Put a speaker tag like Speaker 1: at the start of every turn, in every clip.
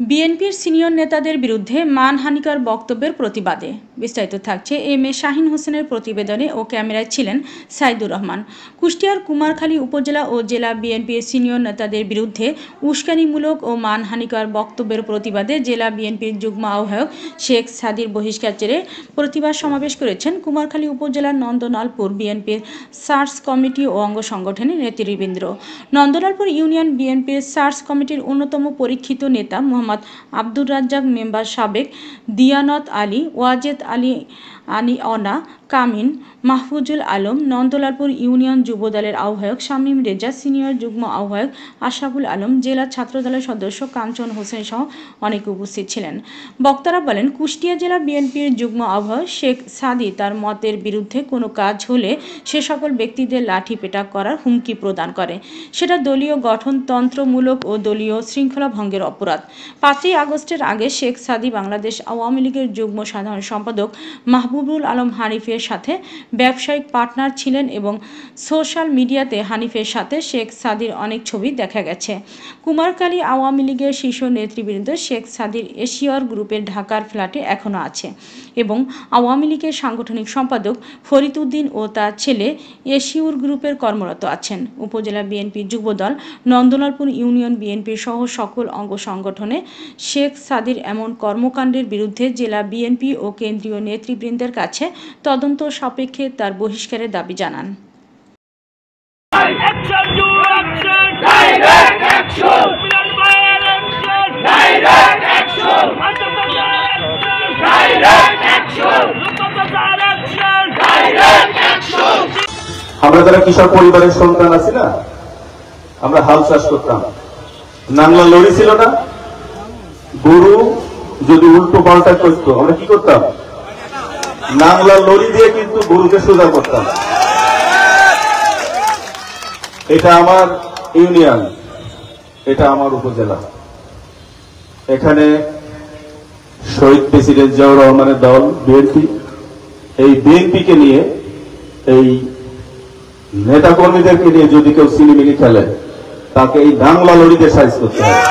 Speaker 1: বিএনপির সিনিয়র নেতাদের বিরুদ্ধে মানহানিকর বক্তব্যের প্রতিবাদে। বিস্তারিত থাকছে এম এ শাহিন হোসেনের প্রতিবেদনে ও ক্যামেরায় ছিলেন সাইদুর রহমান। কুষ্টিয়ার কুমারখালী উপজেলা ও জেলা বিএনপির সিনিয়র নেতাদের বিরুদ্ধে উস্কানিমূলক ও মানহানিকর বক্তব্যের প্রতিবাদে জেলা বিএনপির যুগ্ম আহ্বায়ক শেখ সাদির বহিষ্কার চেয়ে প্রতিবাদ সমাবেশ করেছেন কুমারখালী উপজেলার নন্দলালপুর বিএনপির সার্চ কমিটি ও অঙ্গ সংগঠনের নেতৃবৃন্দ। নন্দলালপুর ইউনিয়ন বিএনপির সার্চ কমিটির অন্যতম পরীক্ষিত নেতা মোহাম্মদ আব্দুর রাজ্জাক মেম্বার, সাবেক দিয়ানত আলী, ওয়াজেদ আলী অনা, কামিন, মাহফুজুল আলম, নন্দলালপুর ইউনিয়ন যুবদলের আহ্বায়ক শামীম রেজা, সিনিয়র যুগ্ম আহ্বায়ক আশরাফুল আলম, জেলা ছাত্রদলের সদস্য কাঞ্চন হোসেন সহ অনেকে উপস্থিত ছিলেন। বক্তারা বলেন, কুষ্টিয়া জেলা বিএনপির যুগ্ম আহ্বায়ক শেখ সাদি তার মতের বিরুদ্ধে কোনো কাজ হলে সে সকল ব্যক্তিদের লাঠি পেটা করার হুমকি প্রদান করে। সেটা দলীয় গঠনতন্ত্রমূলক ও দলীয় শৃঙ্খলা ভঙ্গের অপরাধ। 5ই আগস্টের আগে শেখ সাদি বাংলাদেশ আওয়ামী লীগের যুগ্ম সাধারণ সম্পাদক মাহবুবুল আলম হানিফের সাথে ব্যবসায়িক পার্টনার ছিলেন এবং সোশ্যাল মিডিয়াতে হানিফের সাথে শেখ সাদির অনেক ছবি দেখা গেছে। কুমারখালী আওয়ামী লীগের শীর্ষ নেতৃবৃন্দ শেখ সাদির এশিয়র গ্রুপের ঢাকার ফ্ল্যাটে এখনও আছে এবং আওয়ামী লীগের সাংগঠনিক সম্পাদক ফরিদ উদ্দিন ও তার ছেলে এশিউর গ্রুপের কর্মরত আছেন। উপজেলা বিএনপি যুবদল, নন্দলালপুর ইউনিয়ন বিএনপির সহ সকল অঙ্গ সংগঠনে শেখ সাদির এমন কর্মকাণ্ডের বিরুদ্ধে জেলা বিএনপি ও কেন্দ্রীয় নেতৃবৃন্দের কাছে তদন্ত সাপেক্ষে তার বহিষ্কারের দাবি জানান।
Speaker 2: আমরা যারা কৃষক পরিবারের সন্তান আছি না, আমরা হাল চাষ করতাম, নাংলা লড়ি ছিল না, গরু যদি উল্টো পাল্টা করতো আমরা কি করতাম, নাংলা লড়ি দিয়ে কিন্তু গরুকে সোজা করতাম। এটা আমার ইউনিয়ন, এটা আমার উপজেলা। এখানে শহীদ প্রেসিডেন্ট জিয়াউর রহমানের দল বিএনপি, এই বিএনপিকে নিয়ে, এই নেতা কর্মীদেরকে নিয়ে যদি কেউ সিনেমিনি খেলে তাকে এই বাংলা লড়িতে সাইজ করতে হবে।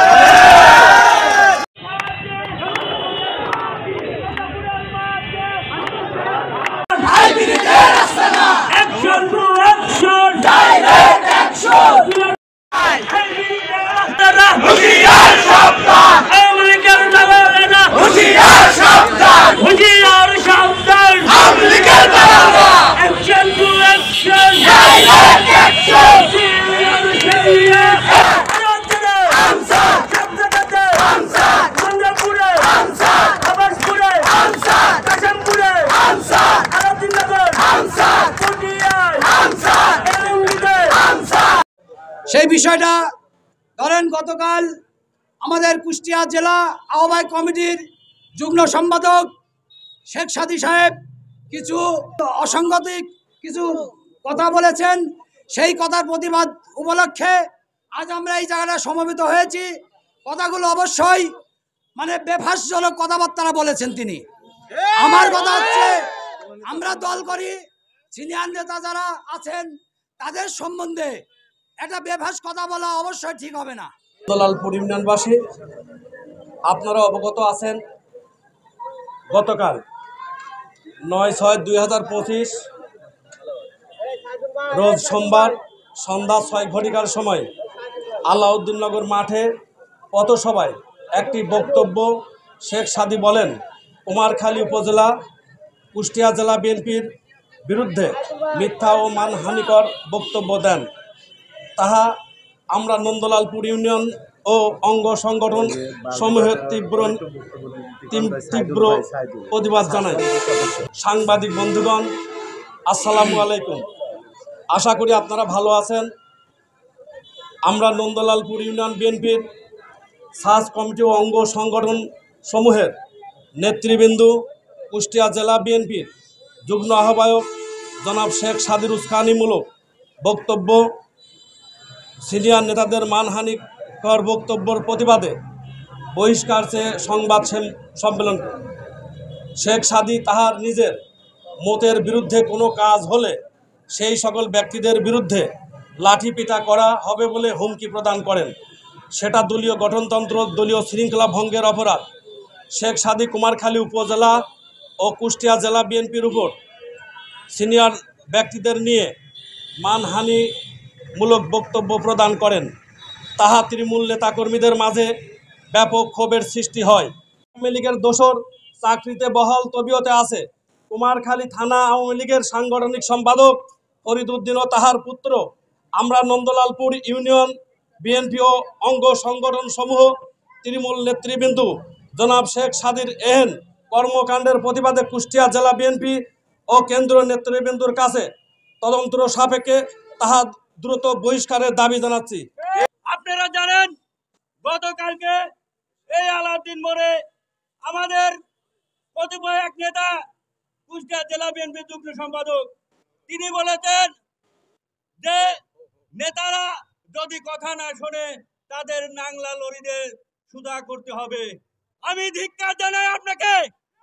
Speaker 3: সেই বিষয়টা ধরেন, গতকাল আমাদের কুষ্টিয়া জেলা আহ্বায়ক কমিটির যুগ্ম সম্পাদক শেখ সাদি সাহেব কিছু অসাংগতিক কিছু কথা বলেছেন। সেই কথার প্রতিবাদ উপলক্ষে আজ আমরা এই জায়গাটা সমবেত হয়েছি। কথাগুলো অবশ্যই বেফাসজনক কথাবার্তা বলেছেন তিনি। আমার কথা হচ্ছে, আমরা দল করি, সিনিয়র নেতা যারা আছেন তাদের সম্বন্ধে একটা বেফাস কথা বলা অবশ্যই ঠিক হবে না।
Speaker 4: নন্দলালপুর ইউনিয়নবাসী, আপনারা অবগত আছেন, গতকাল 9/6/2025 রোজ সোমবার সন্ধ্যা 6 ঘটিকার সময় আলাউদ্দিননগর মাঠে পথসভায় একটি বক্তব্য শেখ সাদি বলেন, কুমারখালী উপজেলা কুষ্টিয়া জেলা বিএনপির বিরুদ্ধে মিথ্যা ও মানহানিকর বক্তব্য দেন। তাহা আমরা নন্দলালপুর ইউনিয়ন ও অঙ্গ সংগঠন সমূহের তীব্র প্রতিবাদ জানাই। সাংবাদিক বন্ধুগণ, আসসালামু আলাইকুম। আশা করি আপনারা ভালো আছেন। আমরা নন্দলালপুর ইউনিয়ন বিএনপির সার্চ কমিটি ও অঙ্গ সংগঠন সমূহের নেতৃবৃন্দ, কুষ্টিয়া জেলা বিএনপির যুগ্ম আহ্বায়ক জনাব শেখ সাদির উস্কানিমূলক বক্তব্য, সিনিয়র নেতাদের মানহানিকর বক্তব্যের প্রতিবাদে বহিষ্কার চেয়ে সংবাদ সম্মেলন। শেখ সাদি তাহার নিজের মতের বিরুদ্ধে কোনো কাজ হলে সেই সকল ব্যক্তিদের বিরুদ্ধে লাঠিপিটা করা হবে বলে হুমকি প্রদান করেন। সেটা দলীয় গঠনতন্ত্র, দলীয় শৃঙ্খলা ভঙ্গের অপরাধ। শেখ সাদী কুমারখালী উপজেলা ও কুষ্টিয়া জেলা বিএনপির উপর সিনিয়র ব্যক্তিদের নিয়ে মানহানিমূলক বক্তব্য প্রদান করেন। তাহা তৃণমূল নেতাকর্মীদের মাঝে ব্যাপক ক্ষোভের সৃষ্টি হয়। আওয়ামী লীগের দোসর চাকরিতে বহাল তবিয়তে আছে। কুমারখালী থানা আওয়ামী লীগের সাংগঠনিক সম্পাদক ফরিদ উদ্দিন ও তাহার পুত্র, আমরা নন্দলালপুর ইউনিয়ন বিএনপি ও অঙ্গ সংগঠন সমূহ তৃণমূল নেতৃবৃন্দ জনাব শেখ সাদীর এহেন কর্মকাণ্ডের প্রতিবাদে কুষ্টিয়া জেলা বিএনপি ও কেন্দ্রীয় নেতৃবৃন্দর কাছে তদন্ত সাপেক্ষে তাহা দ্রুত বহিষ্কারের দাবি জানাচ্ছি।
Speaker 5: আপনারা জানেন গতকালকে এই আলাউদ্দিন মোড়ে আমাদের কতিপয় এক নেতা, কুষ্টিয়া জেলা বিএনপি যুগ্ম সম্পাদক, তিনি বলেছেন যে নেতারা যদি কথা না শোনে তাদের নাংলা লরিতে সুদা করতে হবে। আমি ধিক্কার জানাই আপনাকে।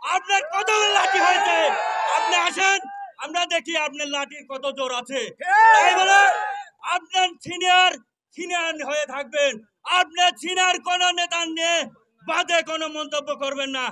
Speaker 5: আপনার কত লাঠি হয়েছে, আপনি আসেন, আমরা দেখি আপনার লাঠির কত জোর আছে। তাই বলে আপনার সিনিয়র হয়ে থাকবেন, আপনার সিনিয়র কোন নেতা নিয়ে বাদে কোনো মন্তব্য করবেন না।